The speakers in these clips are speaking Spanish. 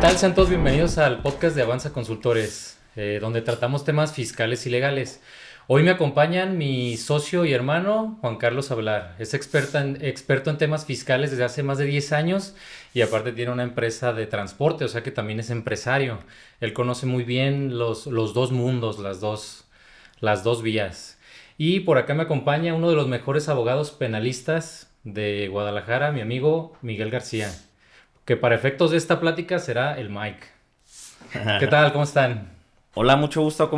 tal? Sean todos bienvenidos al podcast de Avanza Consultores, donde tratamos temas fiscales y legales. Hoy me acompañan mi socio y hermano, Juan Carlos Ablar. Es experto en temas fiscales desde hace más de 10 años y aparte tiene una empresa de transporte, o sea que también es empresario. Él conoce muy bien los dos mundos, las dos vías. Y por acá me acompaña uno de los mejores abogados penalistas de Guadalajara, mi amigo Miguel García, que para efectos de esta plática será el Mike. ¿Qué tal? ¿Cómo están? Hola, mucho gusto.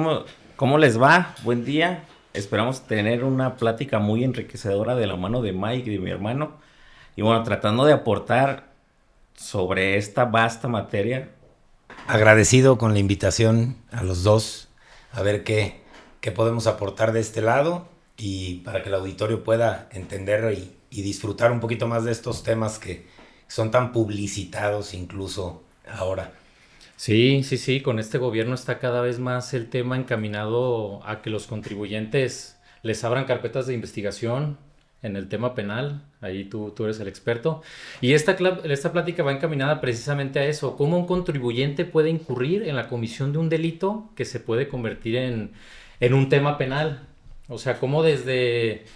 ¿Cómo les va? Buen día. Esperamos tener una plática muy enriquecedora de la mano de Mike y de mi hermano. Y bueno, tratando de aportar sobre esta vasta materia. Agradecido con la invitación a los dos, a ver qué podemos aportar de este lado y para que el auditorio pueda entender y disfrutar un poquito más de estos temas que son tan publicitados incluso ahora. Sí, con este gobierno está cada vez más el tema encaminado a que los contribuyentes les abran carpetas de investigación en el tema penal. Ahí tú eres el experto. Y esta plática va encaminada precisamente a eso, cómo un contribuyente puede incurrir en la comisión de un delito que se puede convertir en un tema penal. O sea, cómo desde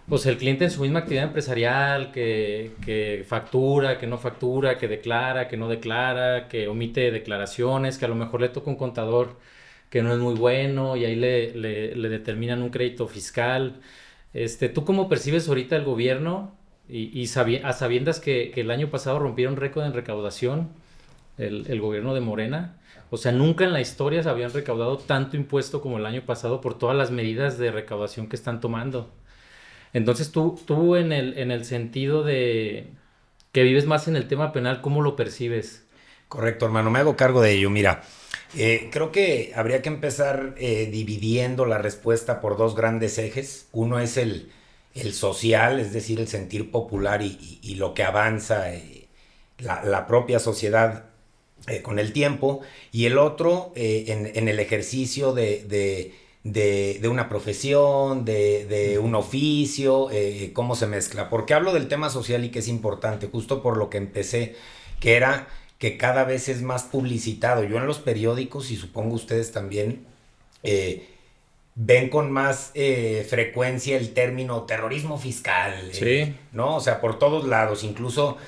pues el cliente en su misma actividad empresarial, que factura, que no factura, que declara, que no declara, que omite declaraciones, que a lo mejor le toca un contador que no es muy bueno y ahí le determinan un crédito fiscal. ¿Tú cómo percibes ahorita el gobierno a sabiendas que el año pasado rompieron récord en recaudación el gobierno de Morena? O sea, nunca en la historia se habían recaudado tanto impuesto como el año pasado por todas las medidas de recaudación que están tomando. Entonces tú en el sentido de que vives más en el tema penal, ¿cómo lo percibes? Correcto, hermano, me hago cargo de ello. Mira, creo que habría que empezar dividiendo la respuesta por dos grandes ejes. Uno es el social, es decir, el sentir popular y lo que avanza la propia sociedad con el tiempo. Y el otro en el ejercicio de una profesión, de un oficio, cómo se mezcla. ¿Por qué hablo del tema social y que es importante? Justo por lo que empecé, que era que cada vez es más publicitado. Yo en los periódicos, y supongo ustedes también, ven con más frecuencia el término terrorismo fiscal, Sí. ¿no? O sea, por todos lados, incluso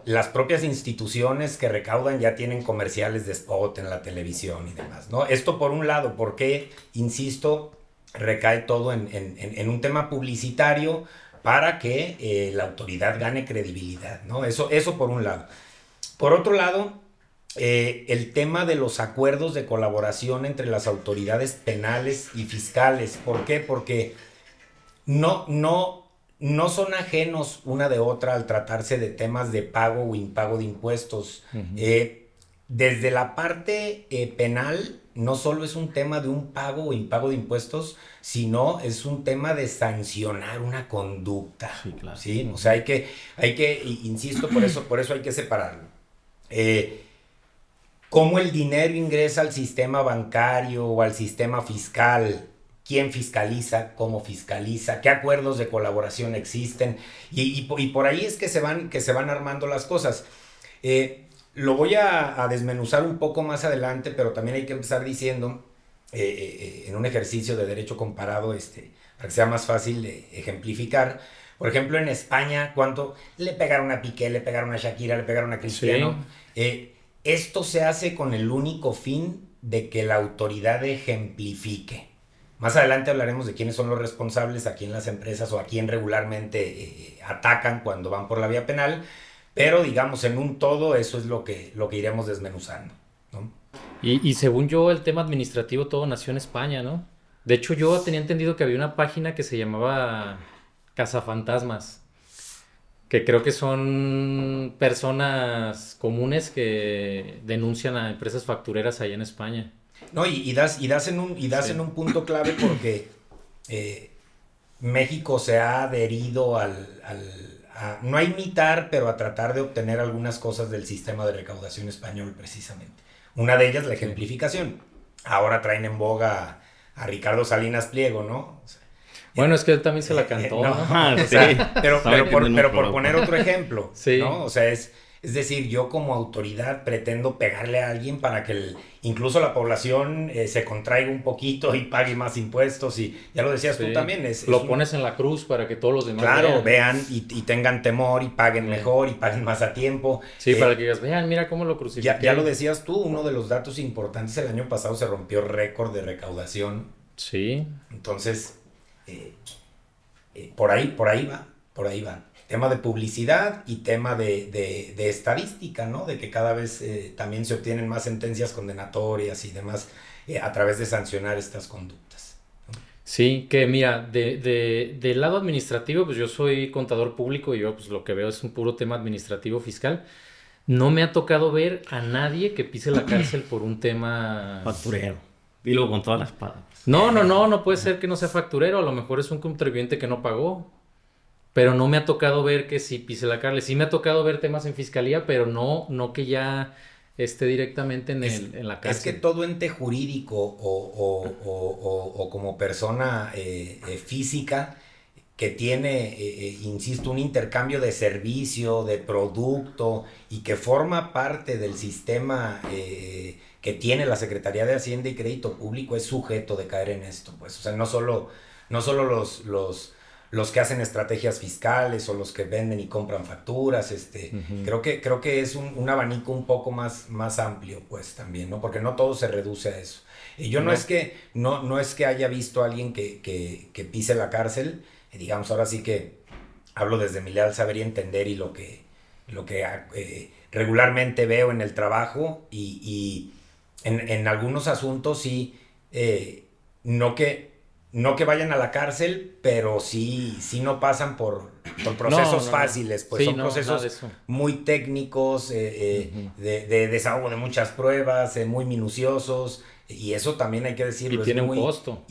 las propias instituciones que recaudan ya tienen comerciales de spot en la televisión y demás, ¿no? Esto por un lado, porque, insisto, recae todo en un tema publicitario para que la autoridad gane credibilidad, ¿no? Eso por un lado. Por otro lado, el tema de los acuerdos de colaboración entre las autoridades penales y fiscales. ¿Por qué? Porque no son ajenos una de otra al tratarse de temas de pago o impago de impuestos. Desde la parte penal, no solo es un tema de un pago o impago de impuestos, sino es un tema de sancionar una conducta. Sí, claro. ¿Sí? O sea, hay que, insisto, por eso hay que separarlo. Cómo el dinero ingresa al sistema bancario o al sistema fiscal, quién fiscaliza, cómo fiscaliza, qué acuerdos de colaboración existen, y por ahí es que se van armando las cosas. Lo voy a desmenuzar un poco más adelante, pero también hay que empezar diciendo, en un ejercicio de derecho comparado, para que sea más fácil de ejemplificar. Por ejemplo, en España, ¿cuánto le pegaron a Piqué, le pegaron a Shakira, le pegaron a Cristiano? Sí. Esto se hace con el único fin de que la autoridad ejemplifique. Más adelante hablaremos de quiénes son los responsables, a quién las empresas o a quién regularmente atacan cuando van por la vía penal, pero digamos en un todo eso es lo que iremos desmenuzando, ¿no? Y según yo el tema administrativo todo nació en España, ¿no? De hecho yo tenía entendido que había una página que se llamaba Cazafantasmas, que creo que son personas comunes que denuncian a empresas factureras allá en España. No, y das en un punto clave porque México se ha adherido no a imitar, pero a tratar de obtener algunas cosas del sistema de recaudación español precisamente. Una de ellas, la ejemplificación. Ahora traen en boga a Ricardo Salinas Pliego, ¿no? O sea, bueno, es que él también se la cantó. No, ¿no? o sea, pero por poner otro ejemplo, sí. ¿no? O sea, es Es decir, yo como autoridad pretendo pegarle a alguien para que incluso la población se contraiga un poquito y pague más impuestos. Y ya lo decías tú también. Lo pones en la cruz para que todos los demás vean y tengan temor y paguen mejor y paguen más a tiempo. Sí, para que digas, vean, mira cómo lo crucifican. Ya lo decías tú, uno de los datos importantes, el año pasado se rompió récord de recaudación. Sí. Entonces, por ahí va. Tema de publicidad y tema de estadística, ¿no? De que cada vez también se obtienen más sentencias condenatorias y demás a través de sancionar estas conductas, ¿no? Sí, que mira, del lado administrativo, pues yo soy contador público y yo pues lo que veo es un puro tema administrativo fiscal. No me ha tocado ver a nadie que pise la cárcel por un tema... Facturero. Dilo con todas las palabras. No puede ser que no sea facturero, a lo mejor es un contribuyente que no pagó. Pero no me ha tocado ver que sí pise la cárcel. Sí me ha tocado ver temas en fiscalía, pero no que ya esté directamente en la cárcel. Es que todo ente jurídico o como persona física que tiene, insisto, un intercambio de servicio, de producto y que forma parte del sistema que tiene la Secretaría de Hacienda y Crédito Público es sujeto de caer en esto, pues. O sea, no solo los que hacen estrategias fiscales o los que venden y compran facturas, creo que es un abanico un poco más amplio, pues, también, ¿no? Porque no todo se reduce a eso. Y yo no es que haya visto a alguien que pise la cárcel, digamos, ahora sí que hablo desde mi leal saber y entender y lo que regularmente veo en el trabajo y en algunos asuntos sí, no que vayan a la cárcel, pero sí no pasan por procesos fáciles, pues sí, son procesos muy técnicos, de desahogo de muchas pruebas, muy minuciosos, y eso también hay que decirlo. Y tiene un costo.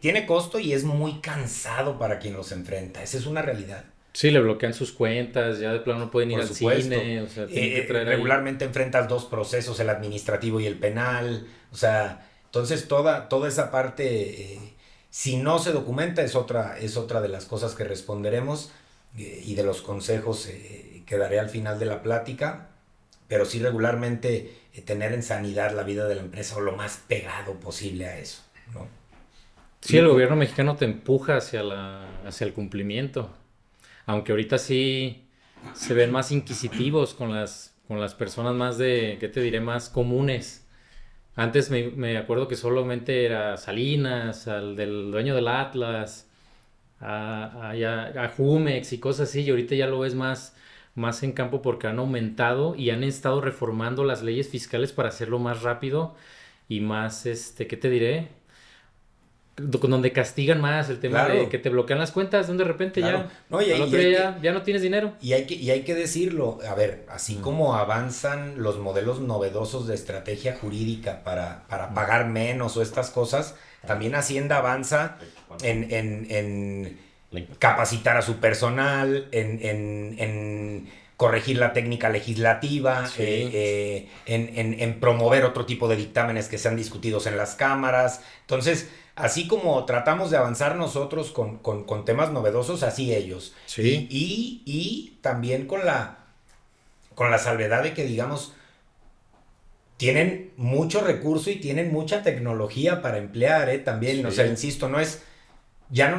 Tiene costo y es muy cansado para quien los enfrenta, esa es una realidad. Sí, le bloquean sus cuentas, ya de plano no pueden ir al cine, o sea, tienen que traer regularmente enfrentas dos procesos, el administrativo y el penal, o sea, entonces toda esa parte... si no se documenta es otra de las cosas que responderemos y de los consejos que daré al final de la plática, pero sí regularmente tener en sanidad la vida de la empresa o lo más pegado posible a eso, ¿no? Sí, el gobierno mexicano te empuja hacia el cumplimiento, aunque ahorita sí se ven más inquisitivos con las personas más ¿qué te diré? Más comunes. Antes me acuerdo que solamente era Salinas, al del dueño del Atlas, a Jumex y cosas así, y ahorita ya lo ves más en campo porque han aumentado y han estado reformando las leyes fiscales para hacerlo más rápido y más, ¿qué te diré? Donde castigan más el tema de que te bloquean las cuentas, donde de repente ya al otro día ya no tienes dinero. Y hay que decirlo, a ver, así como avanzan los modelos novedosos de estrategia jurídica para pagar menos o estas cosas, también Hacienda avanza en capacitar a su personal, en corregir la técnica legislativa, sí. En promover otro tipo de dictámenes que sean discutidos en las cámaras. Entonces, así como tratamos de avanzar nosotros con temas novedosos, así ellos. Sí. Y también con la salvedad de que, digamos, tienen mucho recurso y tienen mucha tecnología para emplear, también. Sí. O sea, insisto, ya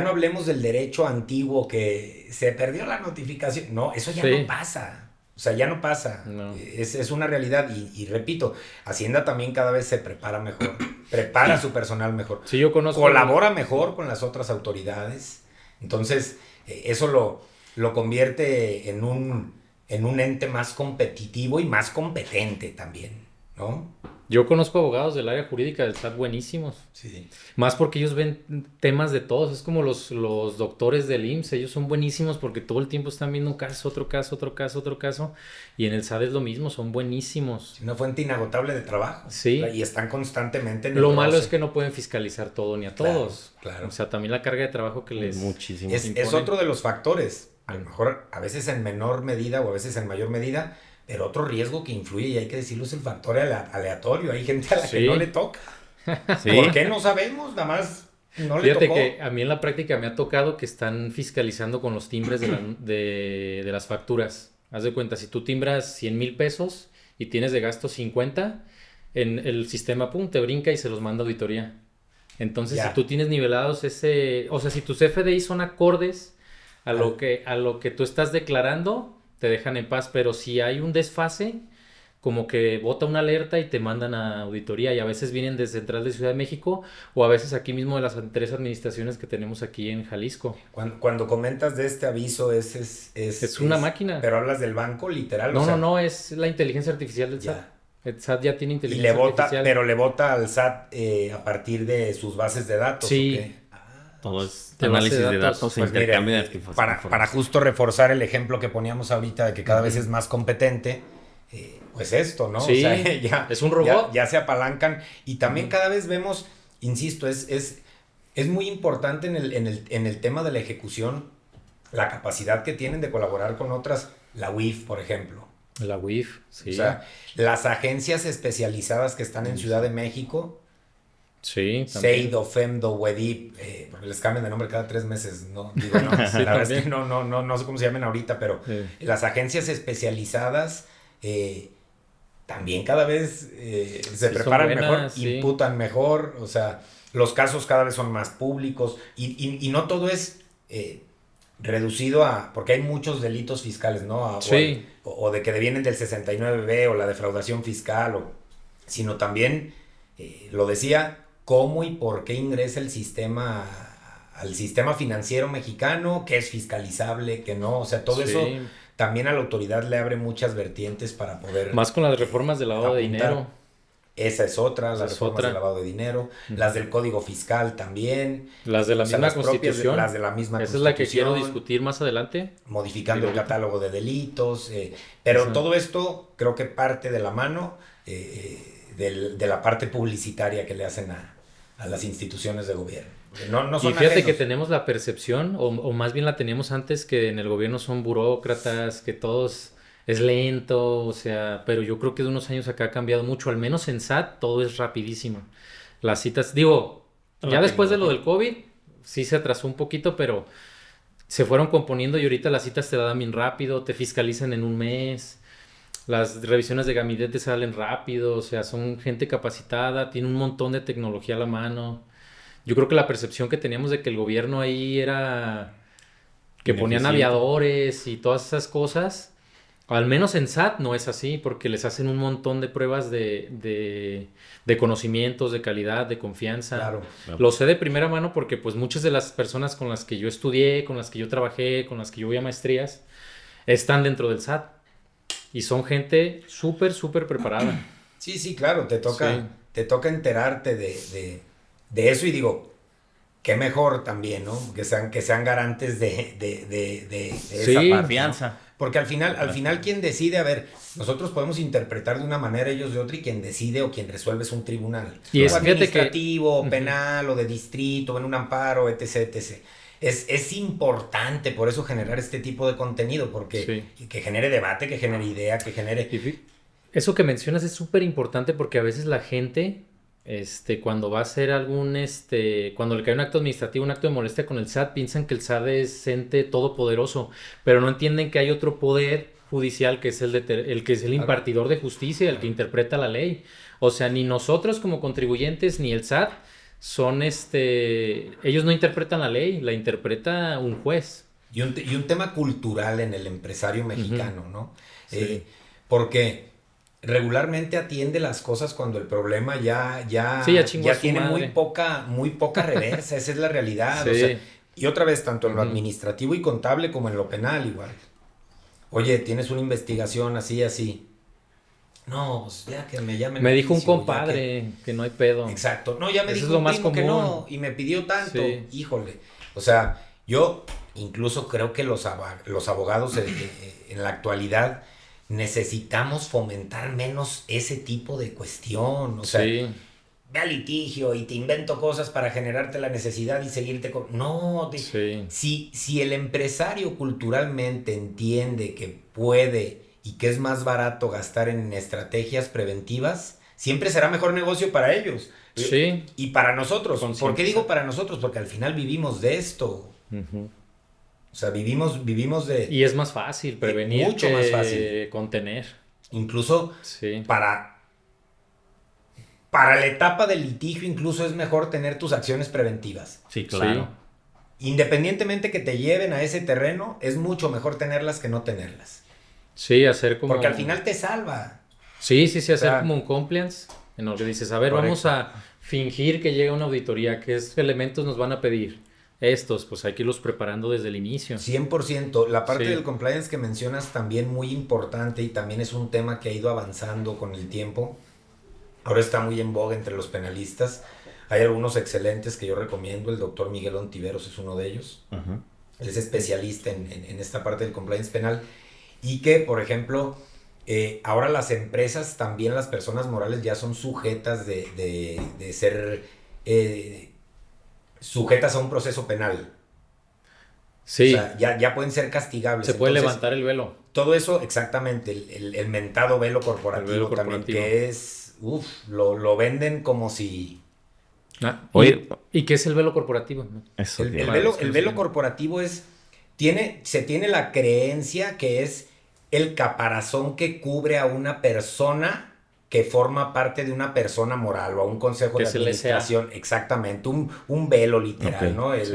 no hablemos del derecho antiguo que se perdió la notificación. No, eso ya no pasa. O sea, ya no pasa. No. Es una realidad. Y repito, Hacienda también cada vez se prepara mejor. Prepara a su personal mejor. Sí, yo conozco. Colabora mejor con las otras autoridades. Entonces, eso lo convierte en un ente más competitivo y más competente también, ¿no? Yo conozco abogados del área jurídica del SAT buenísimos. Sí. Más porque ellos ven temas de todos. Es como los doctores del IMSS. Ellos son buenísimos porque todo el tiempo están viendo un caso, otro caso, otro caso, otro caso. Y en el SAT es lo mismo, son buenísimos. Una fuente inagotable de trabajo. Sí. Y están constantemente en el Lo malo es que no pueden fiscalizar todo ni a todos. Claro. O sea, también la carga de trabajo que les muchísimo. Es otro de los factores. A lo mejor a veces en menor medida o a veces en mayor medida. Pero otro riesgo que influye, y hay que decirlo, es el factor aleatorio. Hay gente a la que no le toca. Sí. ¿Por qué? No sabemos, nada más no le tocó. Fíjate que a mí en la práctica me ha tocado que están fiscalizando con los timbres de las facturas. Haz de cuenta, si tú timbras 100,000 pesos y tienes de gasto 50, en el sistema, pum, te brinca y se los manda a auditoría. Entonces, Ya. si tú tienes nivelados o sea, si tus FDI son acordes a lo que tú estás declarando, te dejan en paz. Pero si hay un desfase, como que bota una alerta y te mandan a auditoría. Y a veces vienen desde Central de Ciudad de México o a veces aquí mismo de las 3 administraciones que tenemos aquí en Jalisco. Cuando comentas de este aviso, Es una máquina. Pero hablas del banco, literal. No, o sea, no, es la inteligencia artificial del SAT. Ya. El SAT ya tiene Y inteligencia le vota, artificial. pero le vota al SAT a partir de sus bases de datos. Sí. ¿O qué? Todo es De base análisis de de datos. datos e Pues mire, intercambio de información. para justo reforzar el ejemplo que poníamos ahorita de que cada vez es más competente, pues esto, ¿no? Sí, o sea, ya, es un robot. Ya se apalancan y también cada vez vemos, insisto, es muy importante en el tema de la ejecución la capacidad que tienen de colaborar con otras, la UIF, por ejemplo. La WIF, sí. O sea, las agencias especializadas que están en Ciudad de México, sí, también. Seido, FEMDO, WEDIP, porque les cambian de nombre cada 3 meses, ¿no? Digo, no, Sí, la verdad es también. que no sé cómo se llaman ahorita, pero Sí. las agencias especializadas también cada vez se son preparan buenas, mejor, sí. imputan mejor, o sea, los casos cada vez son más públicos y no todo es reducido a, porque hay muchos delitos fiscales, ¿no? Sí. O de que devienen del 69B o la defraudación fiscal, sino también, lo decía, cómo y por qué ingresa el sistema al sistema financiero mexicano, qué es fiscalizable, qué no, o sea, todo Sí. eso también a la autoridad le abre muchas vertientes para poder Más con las reformas de lavado de apuntar. dinero. Esa es otra, Esa las es reformas otra. de lavado de dinero, las del Código Fiscal también, Las de la o sea, misma las propias Constitución. las de la misma Esa es la que quiero Constitución, discutir más adelante. modificando el Digo, catálogo de delitos, pero Esa. todo esto creo que parte de la mano de la parte publicitaria que le hacen a las instituciones de gobierno. Porque no son Y fíjate ajenos. que tenemos la percepción, o más bien la teníamos antes, que en el gobierno son burócratas, que todos es lento, o sea, pero yo creo que de unos años acá ha cambiado mucho, al menos en SAT todo es rapidísimo. Las citas, digo, ya La después de lo tecnología. del COVID, sí se atrasó un poquito, pero se fueron componiendo y ahorita las citas te dan bien rápido, te fiscalizan en un mes, las revisiones de gabinete salen rápido, o sea, son gente capacitada, tiene un montón de tecnología a la mano. Yo creo que la percepción que teníamos de que el gobierno ahí era que ponían Ineficiente. aviadores y todas esas cosas, al menos en SAT no es así, porque les hacen un montón de pruebas de conocimientos, de calidad, de confianza. Claro. Lo sé de primera mano porque pues muchas de las personas con las que yo estudié, con las que yo trabajé, con las que yo voy a maestrías, están dentro del SAT. Y son gente súper, súper preparada. Sí, claro, te Sí. toca enterarte de eso y digo, qué mejor también, ¿no? Que sean garantes de esa Sí. parte, ¿no? Confianza. Porque al final quien decide, a ver, nosotros podemos interpretar de una manera, ellos de otra, y quien decide o quien resuelve es un tribunal. Y es, o fíjate que- administrativo, o Ujú. penal, o de distrito, o en un amparo, etc. Es importante por eso generar este tipo de contenido, porque que genere debate, que genere idea, que genere... Eso que mencionas es súper importante porque a veces la gente, cuando va a hacer cuando le cae un acto administrativo, un acto de molestia con el SAT, piensan que el SAT es ente todopoderoso, pero no entienden que hay otro poder judicial que es el que es el impartidor de justicia, el que interpreta la ley. O sea, ni nosotros como contribuyentes ni el SAT son ellos no interpretan la ley, la interpreta un juez. Y un tema cultural en el empresario mexicano, ¿no? Sí. Porque regularmente atiende las cosas cuando el problema ya chingó a su tiene madre. muy poca reversa, esa es la realidad. Sí. O sea, y otra vez, tanto en lo Ujú. administrativo y contable como en lo penal igual. Oye, tienes una investigación así. No, pues ya que me llamen. Me a dijo un juicio, ya compadre que no hay pedo. Exacto. No, ya me Eso dijo es lo un más primo que común. no y me pidió tanto. Sí. Híjole. O sea, yo incluso creo que los abogados en la actualidad necesitamos fomentar menos ese tipo de cuestión. O sea, Sí. ve al litigio y te invento cosas para generarte la necesidad y seguirte con... No, Sí. si el empresario culturalmente entiende que puede y que es más barato gastar en estrategias preventivas, siempre será mejor negocio para ellos. Sí. Y para nosotros. ¿Por qué Concientizar. digo para nosotros? Porque al final vivimos de esto. Ujú. O sea, vivimos de... Y es más fácil prevenir mucho que más fácil. contener. Incluso Sí. para la etapa del litigio, incluso es mejor tener tus acciones preventivas. Sí, claro. Independientemente que te lleven a ese terreno, es mucho mejor tenerlas que no tenerlas. Sí, hacer como... Porque al final te salva. Sí, hacer O sea, como un compliance, en lo que dices, a ver, correcto. vamos a fingir que llega una auditoría, ¿qué elementos nos van a pedir? Estos, pues hay que irlos preparando desde el inicio. 100%. La parte Sí. del compliance que mencionas también muy importante y también es un tema que ha ido avanzando con el tiempo. Ahora está muy en boga entre los penalistas. Hay algunos excelentes que yo recomiendo. El doctor Miguel Ontiveros es uno de ellos. Ujú. Él es especialista en esta parte del compliance penal. Y que, por ejemplo, ahora las empresas, también las personas morales ya son sujetas de ser sujetas a un proceso penal. Sí, O sea, ya pueden ser castigables. se puede Entonces, levantar el velo. todo eso, exactamente, el mentado velo corporativo, El velo también, corporativo. que es, lo venden como si... Oye, ¿Y qué es el velo corporativo? eso El, te el iba a velo, decir. el velo corporativo se tiene la creencia que es el caparazón que cubre a una persona que forma parte de una persona moral o a un consejo Que de es el SA. administración. Exactamente, un velo literal, Ok, ¿no? sí.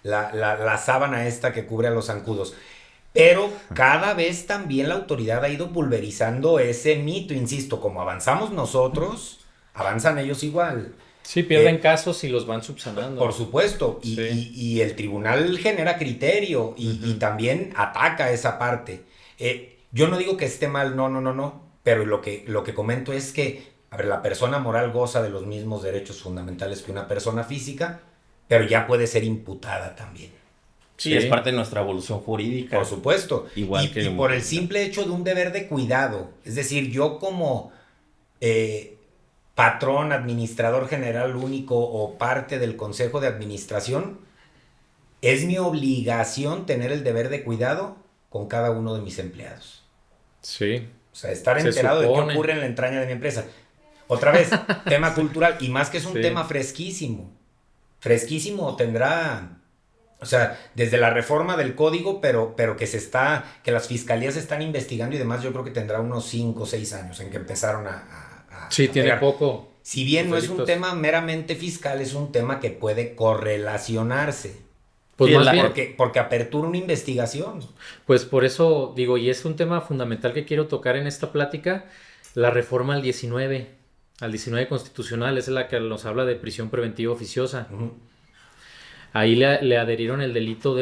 La sábana esta que cubre a los zancudos. Pero cada vez también la autoridad ha ido pulverizando ese mito, insisto, como avanzamos nosotros, avanzan ellos igual. Sí, pierden casos y los van subsanando. Por supuesto, Sí. y el tribunal genera criterio y también ataca esa parte. Yo no digo que esté mal, no, pero lo que comento es que, a ver, la persona moral goza de los mismos derechos fundamentales que una persona física, pero ya puede ser imputada también. Sí, es parte de nuestra evolución jurídica. Por supuesto. Igual y que por el simple hecho de un deber de cuidado. Es decir, yo como patrón, administrador general único o parte del consejo de administración, es mi obligación tener el deber de cuidado con cada uno de mis empleados. Sí. O sea, estar Se enterado de qué supone. ocurre en la entraña de mi empresa. Otra vez, tema cultural. Y más que es un Sí. tema fresquísimo. Fresquísimo tendrá... O sea, desde la reforma del código, pero que las fiscalías están investigando y demás, yo creo que tendrá unos 5 o 6 años en que empezaron Sí, a tiene pegar. poco. Si bien no los es un delitos. tema meramente fiscal, es un tema que puede correlacionarse. Pues Sí, más bien, Porque apertura una investigación. pues por eso digo, y es un tema fundamental que quiero tocar en esta plática, la reforma al 19 constitucional, es la que nos habla de prisión preventiva oficiosa. Uh-huh. Ahí le adherieron el delito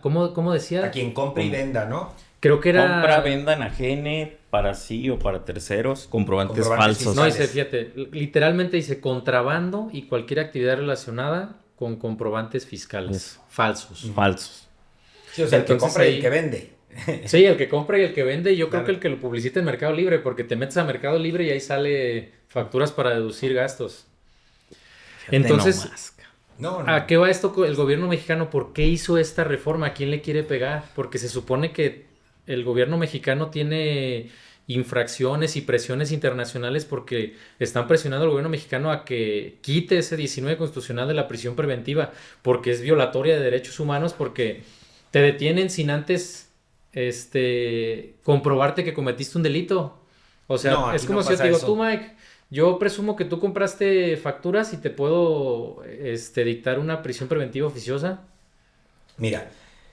¿cómo decía? A quien compre y venda, ¿no? Creo que era... Compra, venda, enajene, para sí o para terceros, comprobantes Comprobantes falsos. No, fiscales. dice, fíjate, literalmente dice contrabando y cualquier actividad relacionada con comprobantes fiscales Eso. falsos. Falsos. Sí, o sea, el que Entonces, compra y ahí- el que vende. Sí, el que compra y el que vende, y yo creo Claro. que el que lo publicita en Mercado Libre, porque te metes a Mercado Libre y ahí sale facturas para deducir gastos. Fíjate Entonces, nomás, cabrón. No. ¿a qué va esto con el gobierno mexicano? ¿Por qué hizo esta reforma? ¿A quién le quiere pegar? Porque se supone que el gobierno mexicano tiene infracciones y presiones internacionales porque están presionando al gobierno mexicano a que quite ese 19 constitucional de la prisión preventiva, porque es violatoria de derechos humanos, porque te detienen sin antes comprobarte que cometiste un delito. O sea, No, es aquí como no si yo te pasa digo, eso. tú, Mike, yo presumo que tú compraste facturas y te puedo dictar una prisión preventiva oficiosa. Mira,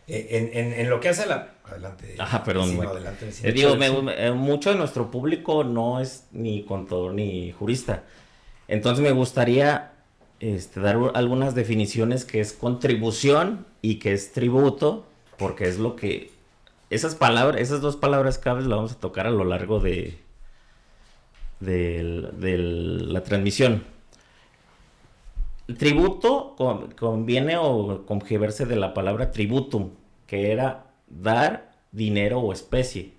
en lo que hace la... Adelante. Ajá, perdón, vecino, Mike. adelante, vecino. Digo, mucho de nuestro público no es ni contador ni jurista. Entonces me gustaría dar algunas definiciones que es contribución y que es tributo, porque es lo que... Esas dos palabras claves las vamos a tocar a lo largo de la transmisión. El tributo conviene o conjugarse de la palabra tributum, que era dar dinero o especie.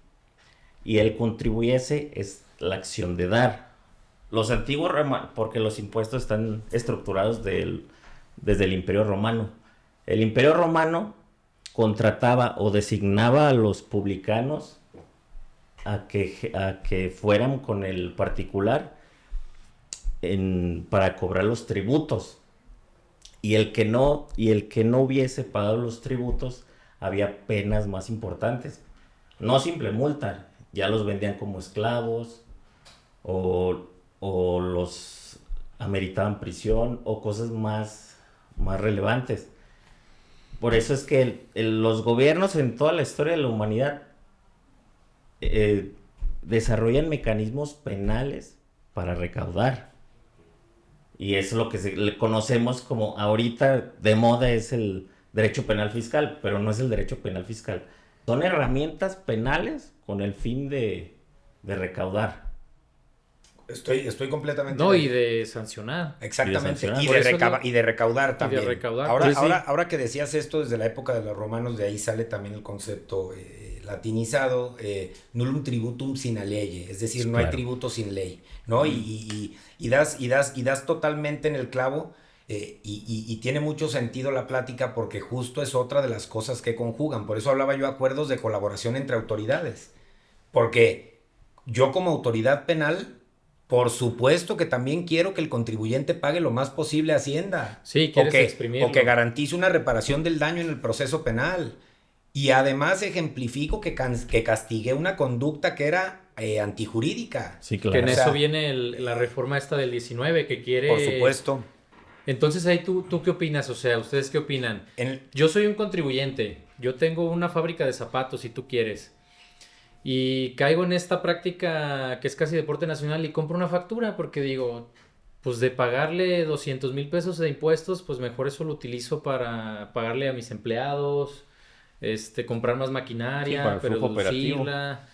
Y el contribuyese es la acción de dar. Los antiguos romanos, porque los impuestos están estructurados desde el Imperio Romano. El Imperio Romano contrataba o designaba a los publicanos a que fueran con el particular para cobrar los tributos. y el que no hubiese pagado los tributos, había penas más importantes. No simple multa, ya los vendían como esclavos, o los ameritaban prisión, o cosas más relevantes. Por eso es que los gobiernos en toda la historia de la humanidad desarrollan mecanismos penales para recaudar. Y eso es lo que le conocemos como ahorita de moda es el derecho penal fiscal, pero no es el derecho penal fiscal. Son herramientas penales con el fin de recaudar. Estoy completamente... No, y de sancionar. Exactamente, y de recaudar también. Y de recaudar. Ahora que decías esto, desde la época de los romanos, de ahí sale también el concepto latinizado, nullum tributum sine lege, es decir, no hay tributo sin ley, ¿no? Y das totalmente en el clavo, y tiene mucho sentido la plática porque justo es otra de las cosas que conjugan. Por eso hablaba yo de acuerdos de colaboración entre autoridades, porque yo como autoridad penal, por supuesto que también quiero que el contribuyente pague lo más posible a Hacienda. Sí, quieres exprimirlo. O que garantice una reparación del daño en el proceso penal. Y además ejemplifico que castigue una conducta que era antijurídica. Sí, claro. Que en eso viene la reforma esta del 19 que quiere... Por supuesto. Entonces ahí tú ¿qué opinas? O sea, ¿ustedes qué opinan? Yo soy un contribuyente. Yo tengo una fábrica de zapatos, si tú quieres. Y caigo en esta práctica que es casi deporte nacional y compro una factura porque digo, pues de pagarle 200,000 pesos de impuestos, pues mejor eso lo utilizo para pagarle a mis empleados, comprar más maquinaria, reducirla,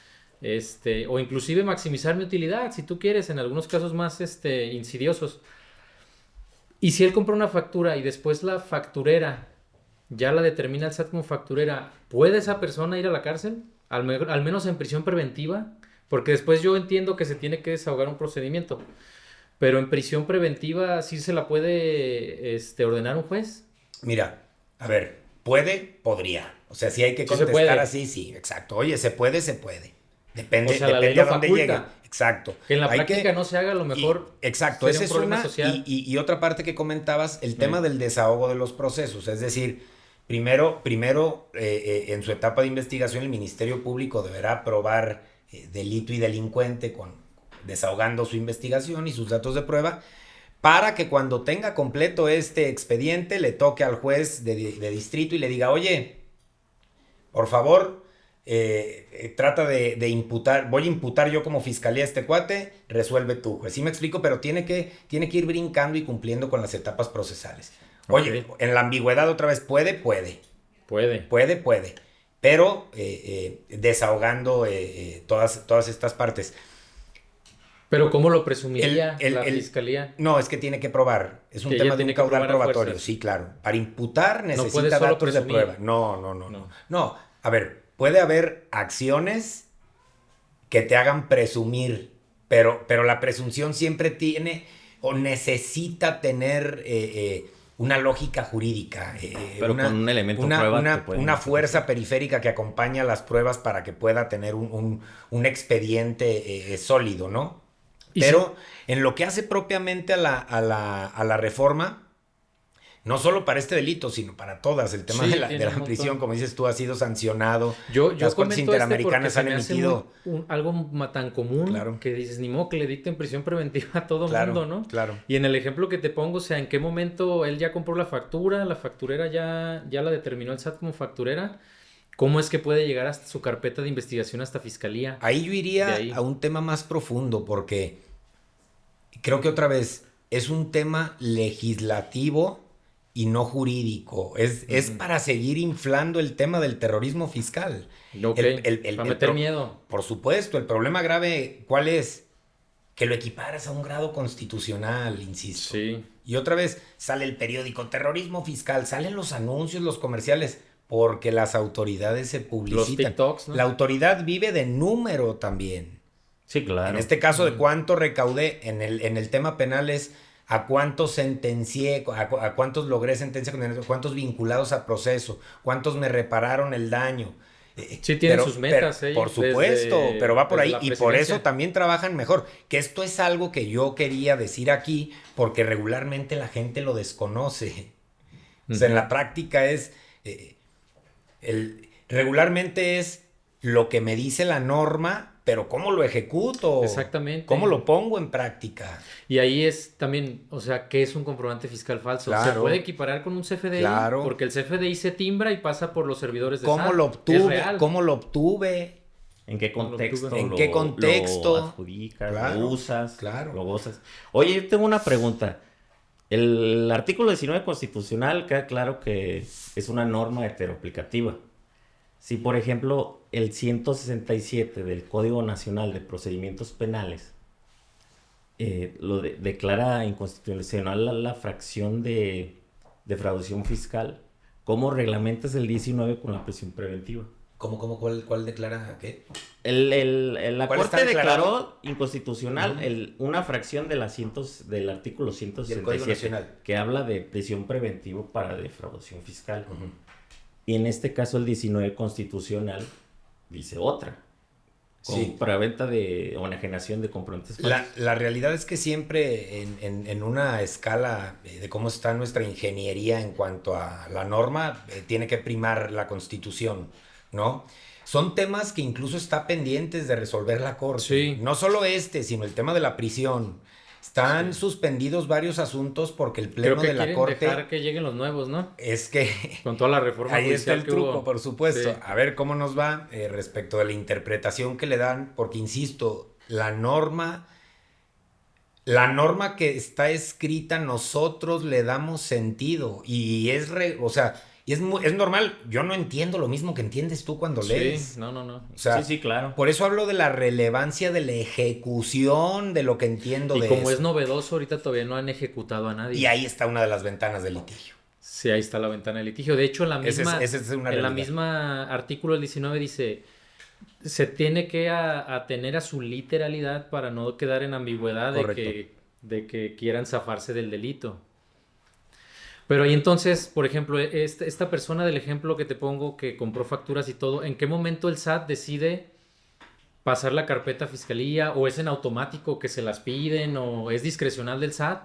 o inclusive maximizar mi utilidad, si tú quieres, en algunos casos más insidiosos. Y si él compra una factura y después la facturera ya la determina el SAT como facturera, ¿puede esa persona ir a la cárcel? Al menos en prisión preventiva, porque después yo entiendo que se tiene que desahogar un procedimiento, pero en prisión preventiva sí se la puede ordenar un juez. Mira, a ver, podría. O sea, si hay que contestar así, sí, exacto. Oye, se puede. Depende, o sea, la ley depende lo a dónde faculta. llegue. Exacto. Que en la práctica no se haga, a lo mejor. Exacto, esa es una. Y otra parte que comentabas, el tema del desahogo de los procesos. Es decir, primero en su etapa de investigación, el Ministerio Público deberá probar delito y delincuente desahogando su investigación y sus datos de prueba, para que cuando tenga completo este expediente le toque al juez de distrito y le diga, oye, por favor, trata de imputar, voy a imputar yo como fiscalía a este cuate, resuelve tú, juez. Sí me explico, pero tiene que ir brincando y cumpliendo con las etapas procesales. Oye, en la ambigüedad otra vez, puede, pero desahogando todas estas partes. Pero ¿cómo lo presumiría la fiscalía? No, es que tiene que probar. Es un tema de un caudal probatorio. Sí, claro. Para imputar necesita datos de prueba. No, a ver, puede haber acciones que te hagan presumir, pero la presunción siempre tiene o necesita tener una lógica jurídica. Pero con un elemento prueba. Una fuerza periférica que acompaña las pruebas para que pueda tener un expediente sólido, ¿no? Pero en lo que hace propiamente a la reforma, no solo para este delito, sino para todas, el tema de la prisión, como dices tú, ha sido sancionado. Las cortes interamericanas han emitido algo tan común que dices, ni modo que le dicten prisión preventiva a todo mundo, ¿no? Claro. Y en el ejemplo que te pongo, o sea, ¿en qué momento él ya compró la facturera ya la determinó el SAT como facturera? ¿Cómo es que puede llegar hasta su carpeta de investigación hasta fiscalía? Ahí yo iría a un tema más profundo, porque creo que otra vez es un tema legislativo y no jurídico. Es para seguir inflando el tema del terrorismo fiscal. Para meter miedo. Por supuesto, el problema grave, ¿cuál es? Que lo equiparas a un grado constitucional, insisto. Sí. Y otra vez sale el periódico terrorismo fiscal, salen los anuncios, los comerciales, porque las autoridades se publicitan. Los TikToks, ¿no? La autoridad vive de número también. Sí, claro. En este caso, de cuánto recaudé, en el tema penal es a cuántos sentencié, a cuántos logré sentencia, cuántos vinculados a proceso, cuántos me repararon el daño. Sí, tienen sus metas. Por supuesto, pero va por ahí. Y por eso también trabajan mejor. Que esto es algo que yo quería decir aquí, porque regularmente la gente lo desconoce. O sea, en la práctica es... regularmente es lo que me dice la norma, pero ¿cómo lo ejecuto? Exactamente. ¿Cómo lo pongo en práctica? Y ahí es también, o sea, ¿qué es un comprobante fiscal falso? Claro. Se puede equiparar con un CFDI, Claro. porque el CFDI se timbra y pasa por los servidores de ¿Cómo SAT. lo Es obtuve? real. ¿Cómo lo obtuve? ¿En qué contexto? ¿En qué contexto? Lo adjudicas, Claro, lo usas, claro. lo gozas. Oye, yo tengo una pregunta. El artículo 19 constitucional queda claro que es una norma heteroaplicativa. Si, por ejemplo, el 167 del Código Nacional de Procedimientos Penales declara inconstitucional la fracción de defraudación fiscal, ¿cómo reglamentas el 19 con la prisión preventiva? ¿Cuál declara qué? La ¿Cuál está Corte declarado? declaró inconstitucional una fracción del artículo Del Código 167 Nacional. que habla de prisión preventiva para defraudación fiscal. Y en este caso el 19 constitucional dice otra. Sí. Para venta o enajenación de comprobantes falsos. La realidad es que siempre en una escala de cómo está nuestra ingeniería en cuanto a la norma, tiene que primar la Constitución, ¿no? Son temas que incluso está pendientes de resolver la Corte. Sí. No solo sino el tema de la prisión. Están suspendidos varios asuntos porque el Creo Pleno que de la quieren Corte... dejar que lleguen los nuevos, ¿no? Es que... Con toda la reforma Ahí está judicial el que truco, hubo. por supuesto. Sí. A ver cómo nos va respecto de la interpretación que le dan, porque insisto, la norma que está escrita nosotros le damos sentido y es normal. Yo no entiendo lo mismo que entiendes tú cuando lees. Sí, no. O sea, Sí, claro. por eso hablo de la relevancia de la ejecución de lo que entiendo Y de como eso. es novedoso, ahorita todavía no han ejecutado a nadie. Y ahí está una de las ventanas del litigio. Sí, ahí está la ventana de litigio. De hecho, Esa es una en la realidad. misma artículo del 19 dice, se tiene que atener a su literalidad para no quedar en ambigüedad de que quieran zafarse del delito. Pero ahí entonces, por ejemplo, esta persona del ejemplo que te pongo que compró facturas y todo, ¿en qué momento el SAT decide pasar la carpeta a fiscalía? ¿O es en automático que se las piden? ¿O es discrecional del SAT?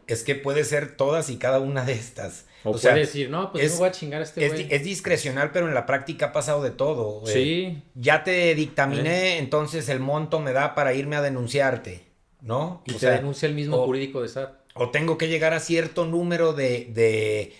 Es que puede ser todas y cada una de estas. O puede decir, no, pues yo me voy a chingar a este güey. Es discrecional, pero en la práctica ha pasado de todo. Sí. Ya te dictaminé, entonces el monto me da para irme a denunciarte, ¿no? Y te denuncia el mismo jurídico de SAT. O tengo que llegar a cierto número de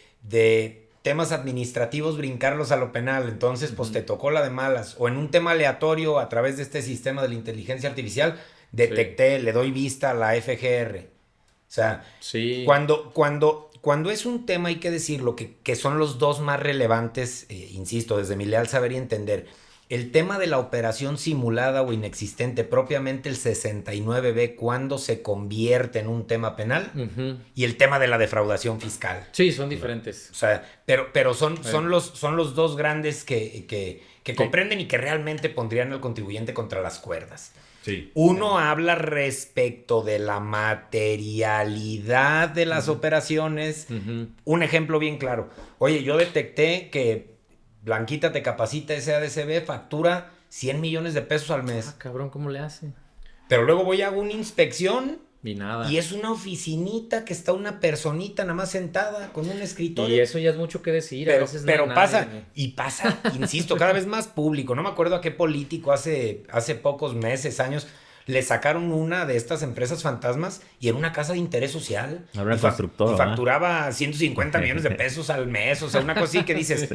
temas administrativos, brincarlos a lo penal. Entonces, pues te tocó la de malas. O en un tema aleatorio, a través de este sistema de la inteligencia artificial, detecté, le doy vista a la FGR. O sea, sí. Cuando es un tema, hay que decirlo, que son los dos más relevantes, insisto, desde mi leal saber y entender. El tema de la operación simulada o inexistente, propiamente el 69B, cuando se convierte en un tema penal, y el tema de la defraudación fiscal. Sí, son diferentes. O sea, pero son los dos grandes que comprenden y que realmente pondrían al contribuyente contra las cuerdas. Sí. Uno habla respecto de la materialidad de las operaciones. Un ejemplo bien claro. Oye, yo detecté que Blanquita Te Capacita SADCB factura 100 millones de pesos al mes. Ah, cabrón, ¿cómo le hace? Pero luego voy a una inspección Y nada. y es una oficinita que está una personita nada más sentada con un escritorio. Y eso ya es mucho que decir. Pero, a veces no hay nadie, pasa, güey. y pasa, insisto, cada vez más público. No me acuerdo a qué político hace pocos meses, años, le sacaron una de estas empresas fantasmas y era una casa de interés social. Era una constructora, y facturaba 150 millones de pesos al mes. O sea, una cosa así que dices.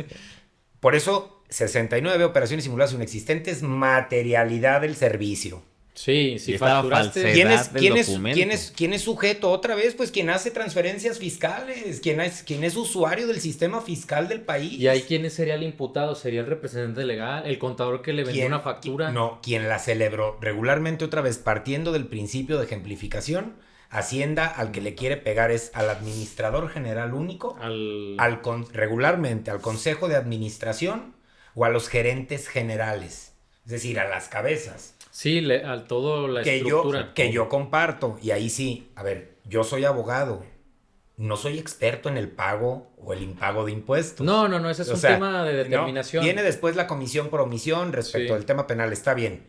Por eso, 69 operaciones simuladas inexistentes, materialidad del servicio. Sí, si Y estaba facturaste... falsedad. ¿Quién es sujeto? Otra vez, pues quien hace transferencias fiscales, quien es usuario del sistema fiscal del país. ¿Y ahí quién sería el imputado? ¿Sería el representante legal? ¿El contador que le vendió una factura? No, quien la celebró. Regularmente, otra vez, partiendo del principio de ejemplificación, Hacienda al que le quiere pegar es al administrador general único, regularmente al consejo de administración o a los gerentes generales, es decir, a las cabezas. Sí, al todo la estructura. Que yo comparto. Y ahí sí, a ver, yo soy abogado. No soy experto en el pago o el impago de impuestos. No, ese es un tema de determinación. Viene después la comisión por omisión respecto al tema penal, está bien.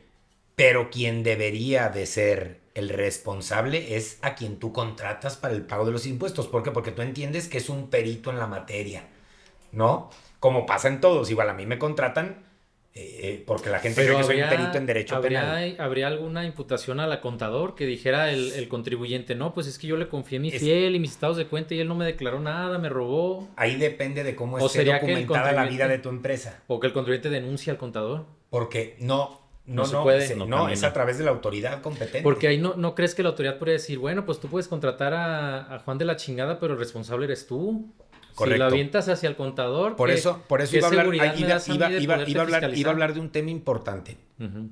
Pero quien debería de ser el responsable es a quien tú contratas para el pago de los impuestos. ¿Por qué? Porque tú entiendes que es un perito en la materia, ¿no? Como pasa en todos. Igual a mí me contratan porque la gente cree que soy un perito en derecho penal. ¿Habría alguna imputación a la contador que dijera el contribuyente, no, pues es que yo le confié mi fiel y mis estados de cuenta y él no me declaró nada, me robó? Ahí depende de cómo esté documentada la vida de tu empresa. O que el contribuyente denuncie al contador. Porque no es a través de la autoridad competente. Porque ahí no crees que la autoridad podría decir, bueno, pues tú puedes contratar a Juan de la chingada, pero el responsable eres tú. Correcto. Si lo avientas hacia el contador, por eso iba a hablar de un tema importante. Uh-huh.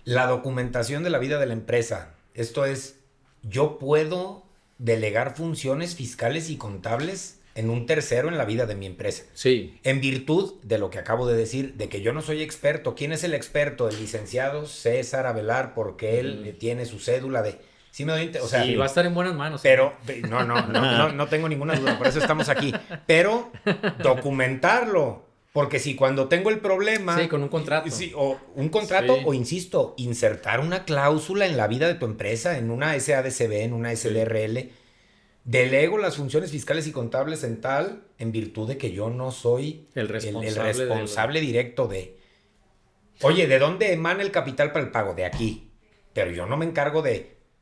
La documentación de la vida de la empresa. Esto es, yo puedo delegar funciones fiscales y contables en un tercero en la vida de mi empresa. Sí. En virtud de lo que acabo de decir, de que yo no soy experto. ¿Quién es el experto? El licenciado César Avelar, porque él tiene su cédula de... Sí, o sea, va a estar en buenas manos. Pero, no tengo ninguna duda, por eso estamos aquí. Pero documentarlo, porque si cuando tengo el problema... Sí, con un contrato. Sí, o un contrato, o insisto, insertar una cláusula en la vida de tu empresa, en una SADCB, en una SDRL, delego las funciones fiscales y contables en virtud de que yo no soy el responsable directo de... Oye, ¿de dónde emana el capital para el pago? De aquí. Pero yo no me encargo